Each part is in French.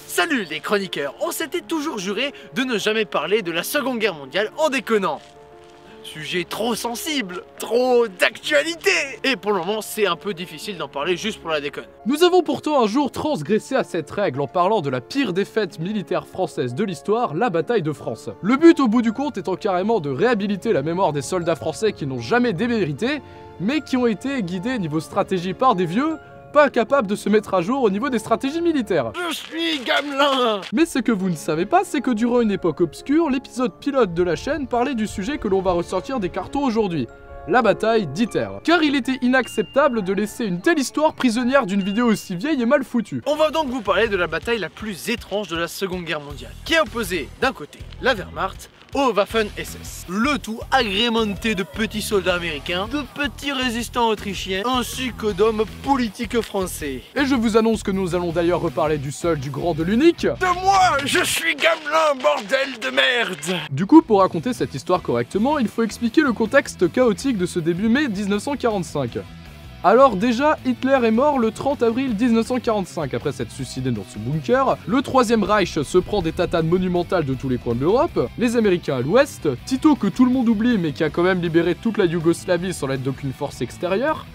Salut les chroniqueurs, on s'était toujours juré de ne jamais parler de la Seconde Guerre mondiale en déconnant. Sujet trop sensible, trop d'actualité. Et pour le moment, c'est un peu difficile d'en parler juste pour la déconne. Nous avons pourtant un jour transgressé à cette règle en parlant de la pire défaite militaire française de l'histoire, la bataille de France. Le but au bout du compte étant carrément de réhabiliter la mémoire des soldats français qui n'ont jamais démérité, mais qui ont été guidés niveau stratégie par des vieux, pas capables de se mettre à jour au niveau des stratégies militaires. Je suis Gamelin. Mais ce que vous ne savez pas, c'est que durant une époque obscure, l'épisode pilote de la chaîne parlait du sujet que l'on va ressortir des cartons aujourd'hui. La bataille d'Iter. Car il était inacceptable de laisser une telle histoire prisonnière d'une vidéo aussi vieille et mal foutue. On va donc vous parler de la bataille la plus étrange de la Seconde Guerre mondiale, qui a opposé d'un côté la Wehrmacht au Waffen-SS. Le tout agrémenté de petits soldats américains, de petits résistants autrichiens, ainsi que d'hommes politiques français. Et je vous annonce que nous allons d'ailleurs reparler du seul, du grand, de l'unique. De moi, je suis Gamelin, bordel de merde. Du coup, pour raconter cette histoire correctement, il faut expliquer le contexte chaotique de ce début mai 1945. Alors déjà, Hitler est mort le 30 avril 1945 après s'être suicidé dans ce bunker. Le Troisième Reich se prend des tatanes monumentales de tous les coins de l'Europe. Les Américains à l'ouest, Tito que tout le monde oublie mais qui a quand même libéré toute la Yougoslavie sans l'aide d'aucune force extérieure.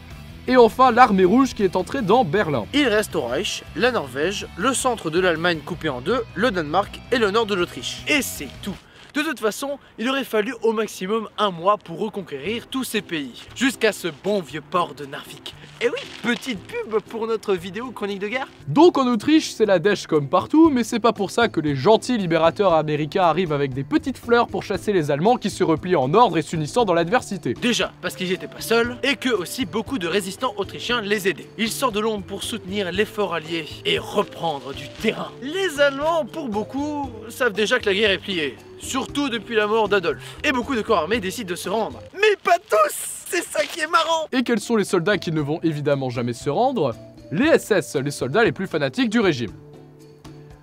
Et enfin l'armée rouge qui est entrée dans Berlin. Il reste au Reich, la Norvège, le centre de l'Allemagne coupé en deux, le Danemark et le nord de l'Autriche. Et c'est tout. De toute façon, il aurait fallu au maximum un mois pour reconquérir tous ces pays, jusqu'à ce bon vieux port de Narvik. Et oui, petite pub pour notre vidéo chronique de guerre. Donc en Autriche, c'est la dèche comme partout, mais c'est pas pour ça que les gentils libérateurs américains arrivent avec des petites fleurs pour chasser les Allemands qui se replient en ordre et s'unissant dans l'adversité. Déjà, parce qu'ils n'étaient pas seuls, et que aussi beaucoup de résistants autrichiens les aidaient. Ils sortent de l'ombre pour soutenir l'effort allié et reprendre du terrain. Les Allemands, pour beaucoup, savent déjà que la guerre est pliée. Surtout depuis la mort d'Adolphe. Et beaucoup de corps armés décident de se rendre. Mais pas tous! C'est ça qui est marrant! Et quels sont les soldats qui ne vont évidemment jamais se rendre? Les SS, les soldats les plus fanatiques du régime.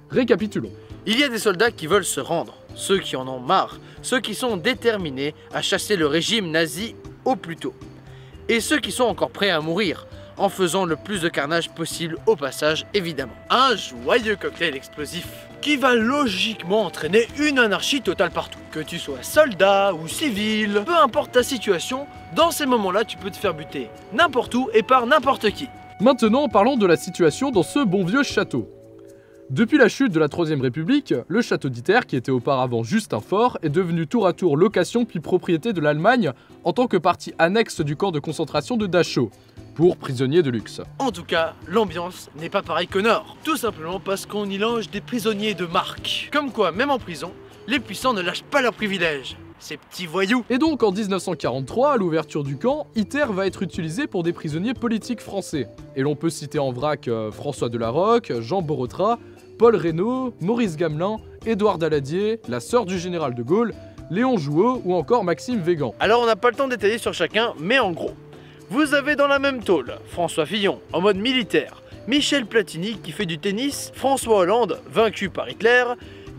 Récapitulons. Il y a des soldats qui veulent se rendre, ceux qui en ont marre, ceux qui sont déterminés à chasser le régime nazi au plus tôt. Et ceux qui sont encore prêts à mourir, en faisant le plus de carnage possible au passage, évidemment. Un joyeux cocktail explosif qui va logiquement entraîner une anarchie totale partout. Que tu sois soldat ou civil, peu importe ta situation, dans ces moments-là, tu peux te faire buter n'importe où et par n'importe qui. Maintenant, parlons de la situation dans ce bon vieux château. Depuis la chute de la Troisième République, le château d'Iter, qui était auparavant juste un fort, est devenu tour à tour location puis propriété de l'Allemagne en tant que partie annexe du camp de concentration de Dachau, pour prisonniers de luxe. En tout cas, l'ambiance n'est pas pareille qu'au nord, tout simplement parce qu'on y loge des prisonniers de marque. Comme quoi, même en prison, les puissants ne lâchent pas leurs privilèges. Ces petits voyous. Et donc en 1943, à l'ouverture du camp, Iter va être utilisé pour des prisonniers politiques français. Et l'on peut citer en vrac François Delarocque, Jean Borotra, Paul Reynaud, Maurice Gamelin, Édouard Daladier, la sœur du général de Gaulle, Léon Jouot ou encore Maxime Végan. Alors on n'a pas le temps d'étaler sur chacun, mais en gros, vous avez dans la même tôle François Fillon en mode militaire, Michel Platini qui fait du tennis, François Hollande vaincu par Hitler,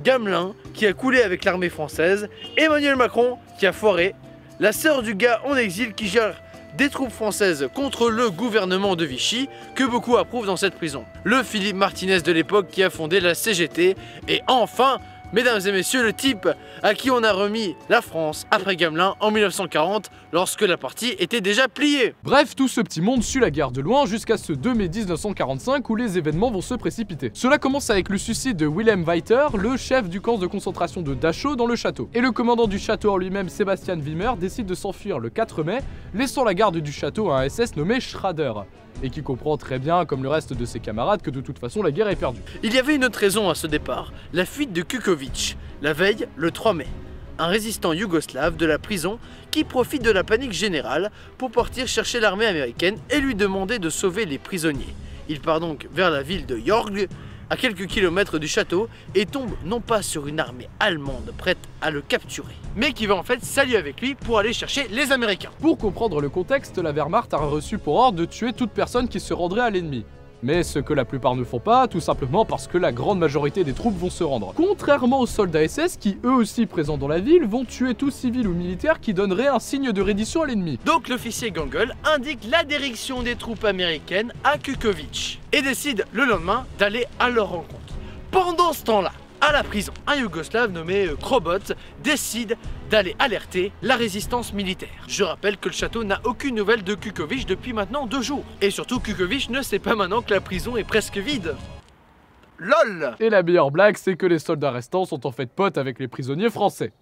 Gamelin qui a coulé avec l'armée française, Emmanuel Macron qui a foiré, la sœur du gars en exil qui gère des troupes françaises contre le gouvernement de Vichy que beaucoup approuvent dans cette prison, le Philippe Martinez de l'époque qui a fondé la CGT, et enfin, mesdames et messieurs, le type à qui on a remis la France après Gamelin en 1940 lorsque la partie était déjà pliée. Bref, tout ce petit monde suit la guerre de loin jusqu'à ce 2 mai 1945 où les événements vont se précipiter. Cela commence avec le suicide de Wilhelm Weiter, le chef du camp de concentration de Dachau dans le château. Et le commandant du château en lui-même, Sebastian Wimmer, décide de s'enfuir le 4 mai, laissant la garde du château à un SS nommé Schrader. Et qui comprend très bien, comme le reste de ses camarades, que de toute façon la guerre est perdue. Il y avait une autre raison à ce départ, la fuite de Kukovic, la veille, le 3 mai. Un résistant yougoslave de la prison qui profite de la panique générale pour partir chercher l'armée américaine et lui demander de sauver les prisonniers. Il part donc vers la ville de Jorg, à quelques kilomètres du château, et tombe non pas sur une armée allemande prête à le capturer, mais qui va en fait s'allier avec lui pour aller chercher les Américains. Pour comprendre le contexte, la Wehrmacht a reçu pour ordre de tuer toute personne qui se rendrait à l'ennemi. Mais ce que la plupart ne font pas, tout simplement parce que la grande majorité des troupes vont se rendre. Contrairement aux soldats SS qui, eux aussi présents dans la ville, vont tuer tout civil ou militaire qui donnerait un signe de reddition à l'ennemi. Donc l'officier Gangel indique la direction des troupes américaines à Kukovic et décide le lendemain d'aller à leur rencontre. Pendant ce temps-là, à la prison, un Yougoslave nommé Krobot décide d'aller alerter la résistance militaire. Je rappelle que le château n'a aucune nouvelle de Kukovic depuis maintenant 2 jours. Et surtout, Kukovic ne sait pas maintenant que la prison est presque vide. LOL. Et la meilleure blague, c'est que les soldats restants sont en fait potes avec les prisonniers français.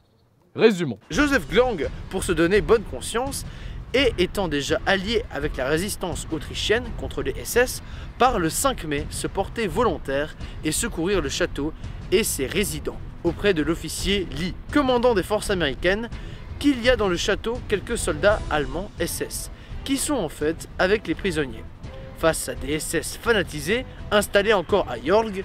Résumons. Joseph Glang, pour se donner bonne conscience, et étant déjà allié avec la résistance autrichienne contre les SS, part le 5 mai se porter volontaire et secourir le château et ses résidents auprès de l'officier Lee, commandant des forces américaines, qu'il y a dans le château quelques soldats allemands SS, qui sont en fait avec les prisonniers, face à des SS fanatisés installés encore à Jorg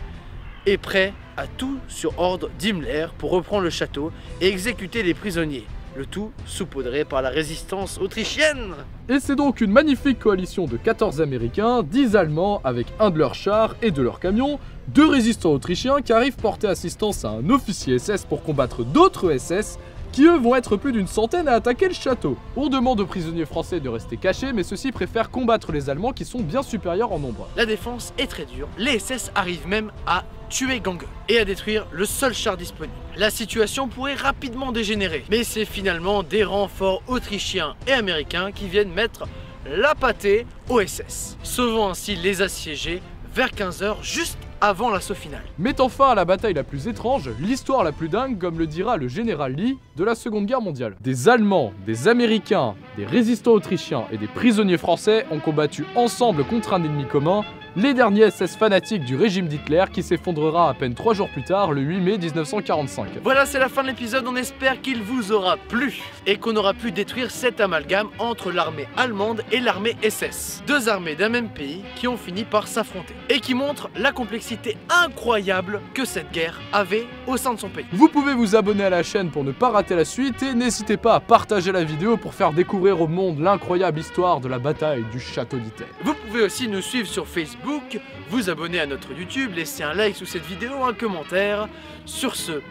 et prêts à tout sur ordre d'Himmler pour reprendre le château et exécuter les prisonniers. Le tout saupoudré par la résistance autrichienne. Et c'est donc une magnifique coalition de 14 Américains, 10 Allemands avec un de leurs chars et de leurs camions, 2 résistants autrichiens qui arrivent porter assistance à un officier SS pour combattre d'autres SS qui eux vont être plus d'une centaine à attaquer le château. On demande aux prisonniers français de rester cachés, mais ceux-ci préfèrent combattre les Allemands qui sont bien supérieurs en nombre. La défense est très dure, les SS arrivent même à tuer Gangel et à détruire le seul char disponible. La situation pourrait rapidement dégénérer, mais c'est finalement des renforts autrichiens et américains qui viennent mettre la pâtée aux SS, sauvant ainsi les assiégés vers 15 h juste avant l'assaut final. Mettant fin à la bataille la plus étrange, l'histoire la plus dingue, comme le dira le général Lee, de la Seconde Guerre mondiale. Des Allemands, des Américains, des résistants autrichiens et des prisonniers français ont combattu ensemble contre un ennemi commun, les derniers SS fanatiques du régime d'Hitler qui s'effondrera à peine 3 jours plus tard, le 8 mai 1945. Voilà, c'est la fin de l'épisode, on espère qu'il vous aura plu et qu'on aura pu détruire cet amalgame entre l'armée allemande et l'armée SS. 2 armées d'un même pays qui ont fini par s'affronter et qui montrent la complexité incroyable que cette guerre avait au sein de son pays. Vous pouvez vous abonner à la chaîne pour ne pas rater la suite et n'hésitez pas à partager la vidéo pour faire découvrir au monde l'incroyable histoire de la bataille du château d'Hittler. Vous pouvez aussi nous suivre sur Facebook, vous abonner à notre YouTube, laisser un like sous cette vidéo, un commentaire. Sur ce,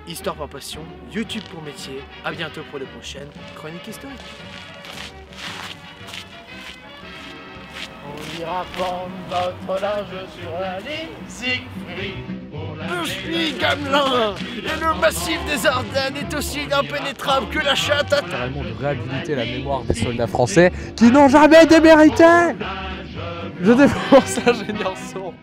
Histoire par passion, YouTube pour métier. À bientôt pour les prochaines chroniques historiques. On ira prendre votre large sur la ligne Siegfried. Je suis Gamelin et le massif des Ardennes est aussi impénétrable que la chatte à Carrément de réhabiliter la mémoire des soldats français qui n'ont jamais démérité. Je défonce ingénieur son.